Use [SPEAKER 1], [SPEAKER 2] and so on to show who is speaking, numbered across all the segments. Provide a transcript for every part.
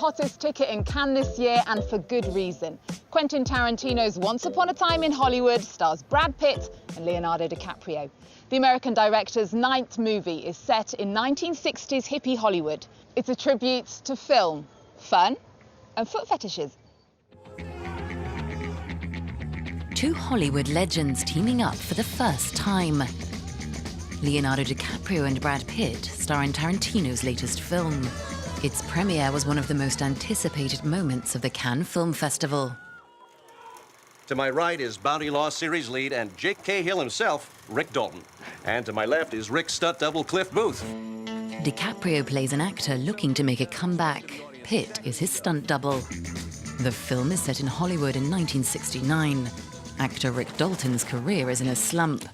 [SPEAKER 1] hottest ticket in Cannes this year, and for good reason. Quentin Tarantino's Once Upon a Time in Hollywood stars Brad Pitt and Leonardo DiCaprio. The American director's 9th movie is set in 1960s hippie Hollywood. It's a tribute to film, fun, and foot fetishes.
[SPEAKER 2] Two Hollywood legends teaming up for the first time. Leonardo DiCaprio and Brad Pitt star in Tarantino's latest film. Its premiere was one of the most anticipated moments of the Cannes Film Festival.
[SPEAKER 3] To my right is Bounty Law series lead and Jake Cahill himself, Rick Dalton. And to my left is Rick's stunt double Cliff Booth.
[SPEAKER 2] DiCaprio plays an actor looking to make a comeback. Pitt is his stunt double. The film is set in Hollywood in 1969. Actor Rick Dalton's career is in a slump.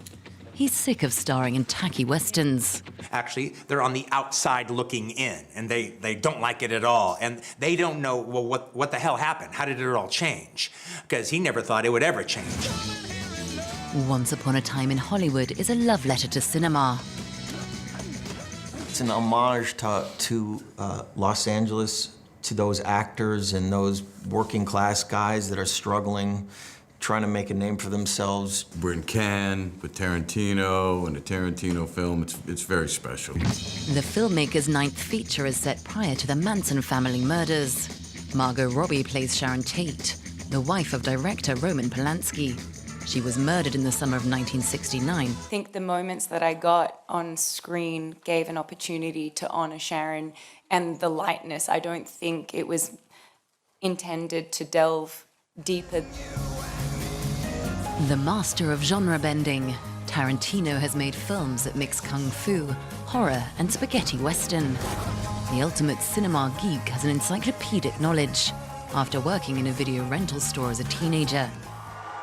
[SPEAKER 2] He's sick of starring in tacky westerns.
[SPEAKER 4] Actually, they're on the outside looking in, and they don't like it at all. And they don't know, well, what the hell happened? How did it all change? Because he never thought it would ever change.
[SPEAKER 2] Once Upon a Time in Hollywood is a love letter to cinema.
[SPEAKER 5] It's an homage to Los Angeles, to those actors and those working class guys that are struggling, trying to make a name for themselves.
[SPEAKER 6] We're in Cannes with Tarantino and a Tarantino film. It's very special.
[SPEAKER 2] The filmmaker's 9th feature is set prior to the Manson family murders. Margot Robbie plays Sharon Tate, the wife of director Roman Polanski. She was murdered in the summer of 1969.
[SPEAKER 7] I think the moments that I got on screen gave an opportunity to honor Sharon and the lightness. I don't think it was intended to delve deeper.
[SPEAKER 2] The master of genre bending, Tarantino has made films that mix kung fu, horror, and spaghetti western. The ultimate cinema geek has an encyclopedic knowledge after working in a video rental store as a teenager.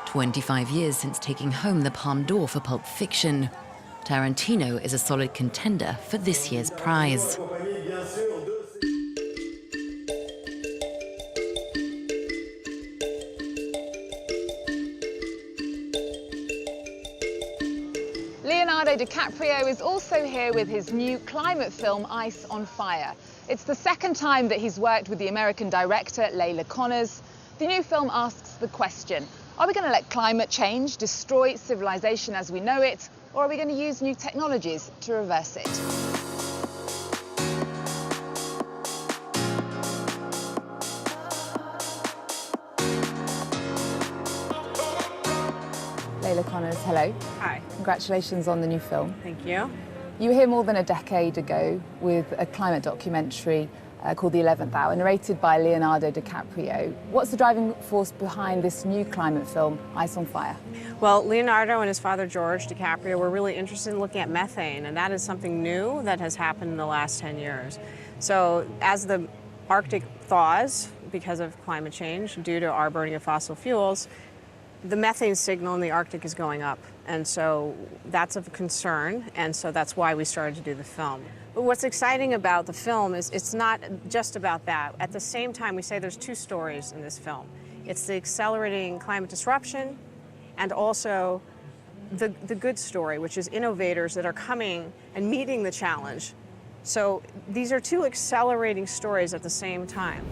[SPEAKER 2] 25 years since taking home the Palme d'Or for Pulp Fiction, Tarantino is a solid contender for this year's prize.
[SPEAKER 1] Leonardo DiCaprio is also here with his new climate film, Ice on Fire. It's the second time that he's worked with the American director, Leila Conners. The new film asks the question, are we going to let climate change destroy civilization as we know it, or are we going to use new technologies to reverse it? Leila Conners, hello.
[SPEAKER 8] Hi.
[SPEAKER 1] Congratulations on the new film.
[SPEAKER 8] Thank you.
[SPEAKER 1] You were here more than a decade ago with a climate documentary called The 11th Hour, narrated by Leonardo DiCaprio. What's the driving force behind this new climate film, Ice on Fire?
[SPEAKER 8] Well, Leonardo and his father, George DiCaprio, were really interested in looking at methane, and that is something new that has happened in the last 10 years. So as the Arctic thaws because of climate change due to our burning of fossil fuels, the methane signal in the Arctic is going up, and so that's of concern, and so that's why we started to do the film. But what's exciting about the film is it's not just about that. At the same time, we say there's two stories in this film. It's the accelerating climate disruption and also the good story, which is innovators that are coming and meeting the challenge. So these are two accelerating stories at the same time.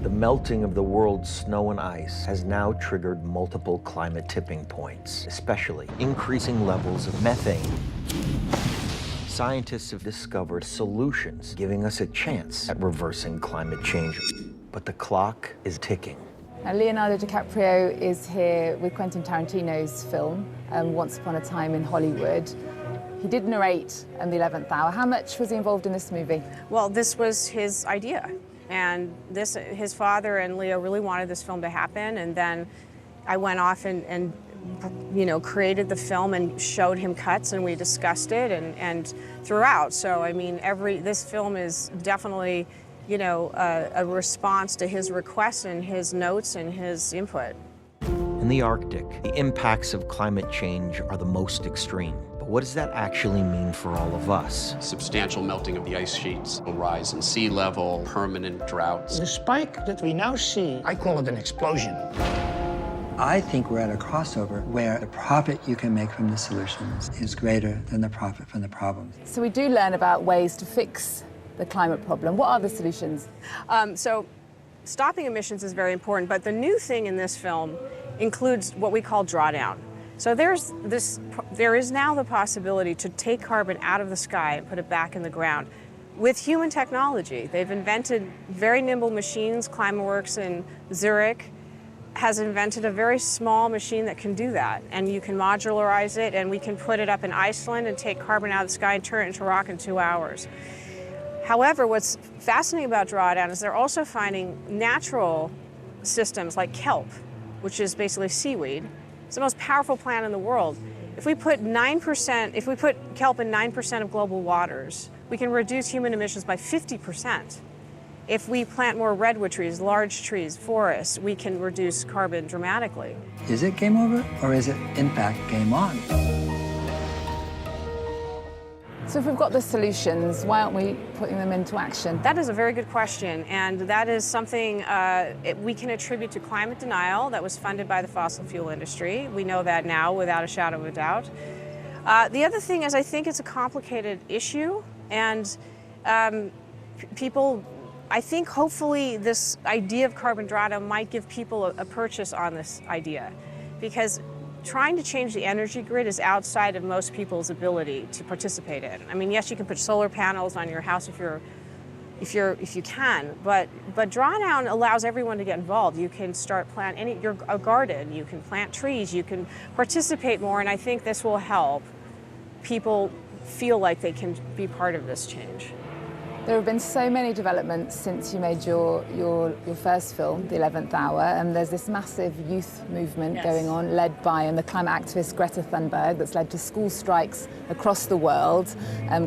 [SPEAKER 5] The melting of the world's snow and ice has now triggered multiple climate tipping points, especially increasing levels of methane. Scientists have discovered solutions giving us a chance at reversing climate change, but the clock is ticking.
[SPEAKER 1] Now, Leonardo DiCaprio is here with Quentin Tarantino's film, Once Upon a Time in Hollywood. He did narrate The 11th Hour. How much was he involved in this movie?
[SPEAKER 8] Well, this was his idea. And his father and Leo really wanted this film to happen, and then I went off and you know, created the film and showed him cuts, and we discussed it and throughout. So I mean, this film is definitely, you know, a response to his requests and his notes and his input.
[SPEAKER 5] In the Arctic, the impacts of climate change are the most extreme. But what does that actually mean for all of us?
[SPEAKER 9] Substantial melting of the ice sheets, a rise in sea level, permanent droughts.
[SPEAKER 10] The spike that we now see, I call it an explosion.
[SPEAKER 11] I think we're at a crossover where the profit you can make from the solutions is greater than the profit from the problems.
[SPEAKER 1] So we do learn about ways to fix the climate problem. What are the solutions?
[SPEAKER 8] So stopping emissions is very important, but the new thing in this film includes what we call drawdown. So there is now the possibility to take carbon out of the sky and put it back in the ground with human technology. They've invented very nimble machines. ClimateWorks in Zurich has invented a very small machine that can do that. And you can modularize it, and we can put it up in Iceland and take carbon out of the sky and turn it into rock in 2 hours. However, what's fascinating about drawdown is they're also finding natural systems like kelp, which is basically seaweed. It's the most powerful plant in the world. If we put kelp in 9% of global waters, we can reduce human emissions by 50%. If we plant more redwood trees, large trees, forests, we can reduce carbon dramatically.
[SPEAKER 11] Is it game over, or is it, in fact, game on?
[SPEAKER 1] So if we've got the solutions, why aren't we putting them into action?
[SPEAKER 8] That is a very good question, and that is something we can attribute to climate denial that was funded by the fossil fuel industry. We know that now without a shadow of a doubt. The other thing is I think it's a complicated issue, and I think hopefully this idea of carbon drawdown might give people a purchase on this idea, because trying to change the energy grid is outside of most people's ability to participate in. I mean, yes, you can put solar panels on your house if you can, but drawdown allows everyone to get involved. You can start a garden, you can plant trees, you can participate more, and I think this will help people feel like they can be part of this change.
[SPEAKER 1] There have been so many developments since you made your first film, The 11th Hour, and there's this massive youth movement going on, led by the climate activist Greta Thunberg, that's led to school strikes across the world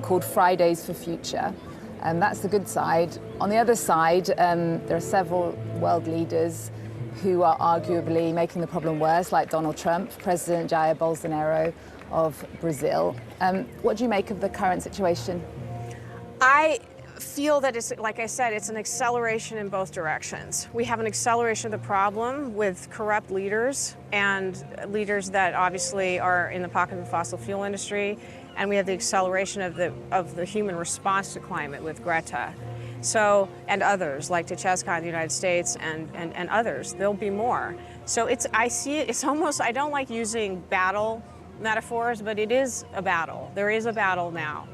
[SPEAKER 1] called Fridays for Future. And that's the good side. On the other side, there are several world leaders who are arguably making the problem worse, like Donald Trump, President Jair Bolsonaro of Brazil. What do you make of the current situation?
[SPEAKER 8] I feel that it's, like I said, it's an acceleration in both directions. We have an acceleration of the problem with corrupt leaders, and leaders that obviously are in the pocket of the fossil fuel industry, and we have the acceleration of the human response to climate with Greta. So, and others like Tchezka in the United States and others. There'll be more. So I see it, it's almost, I don't like using battle metaphors, but it is a battle. There is a battle now.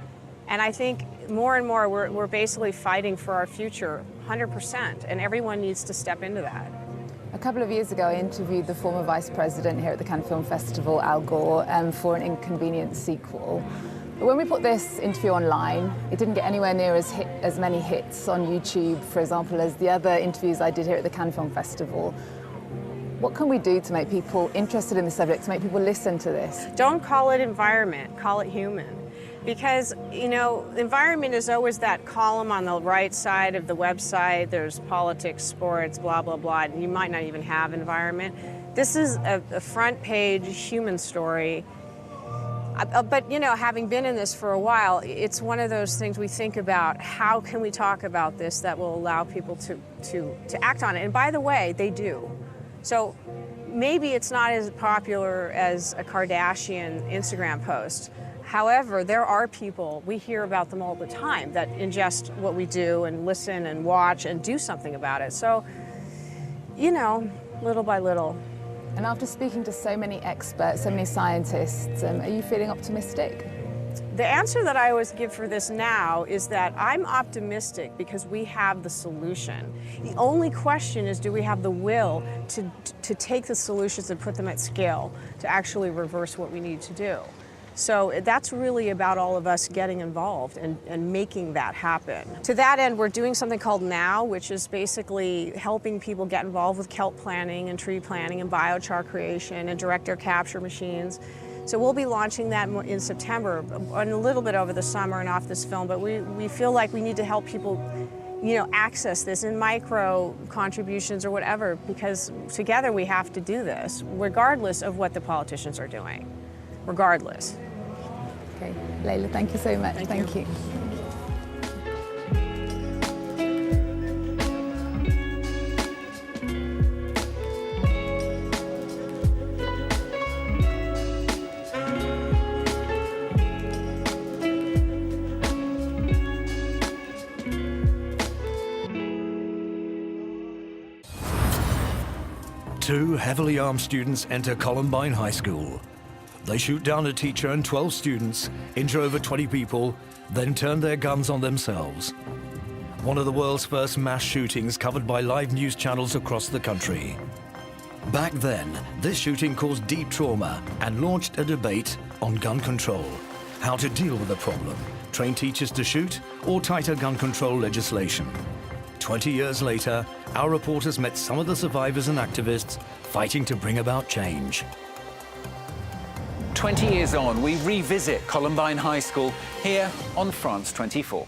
[SPEAKER 8] And I think more and more we're basically fighting for our future, 100%, and everyone needs to step into that.
[SPEAKER 1] A couple of years ago, I interviewed the former vice president here at the Cannes Film Festival, Al Gore, for an Inconvenient sequel. But when we put this interview online, it didn't get anywhere near as many hits on YouTube, for example, as the other interviews I did here at the Cannes Film Festival. What can we do to make people interested in the subject, to make people listen to this?
[SPEAKER 8] Don't call it environment, call it human. Because, you know, environment is always that column on the right side of the website. There's politics, sports, blah, blah, blah, and you might not even have environment. This is a front page human story. But, you know, having been in this for a while, it's one of those things we think about, how can we talk about this that will allow people to act on it? And by the way, they do. So maybe it's not as popular as a Kardashian Instagram post. However, there are people, we hear about them all the time, that ingest what we do and listen and watch and do something about it. So, you know, little by little.
[SPEAKER 1] And after speaking to so many experts, so many scientists, are you feeling optimistic?
[SPEAKER 8] The answer that I always give for this now is that I'm optimistic because we have the solution. The only question is, do we have the will to take the solutions and put them at scale to actually reverse what we need to do? So that's really about all of us getting involved and making that happen. To that end, we're doing something called NOW, which is basically helping people get involved with kelp planting and tree planting and biochar creation and direct air capture machines. So we'll be launching that in September, and a little bit over the summer and off this film, but we feel like we need to help people, you know, access this in micro contributions or whatever, because together we have to do this, regardless of what the politicians are doing, regardless.
[SPEAKER 1] Okay, Leila, thank you so much. Thank you.
[SPEAKER 12] Two heavily armed students enter Columbine High School. They shoot down a teacher and 12 students, injure over 20 people, then turn their guns on themselves. One of the world's first mass shootings covered by live news channels across the country. Back then, this shooting caused deep trauma and launched a debate on gun control. How to deal with the problem, train teachers to shoot, or tighter gun control legislation. 20 years later, our reporters met some of the survivors and activists fighting to bring about change.
[SPEAKER 13] 20 years on, we revisit Columbine High School here on France 24.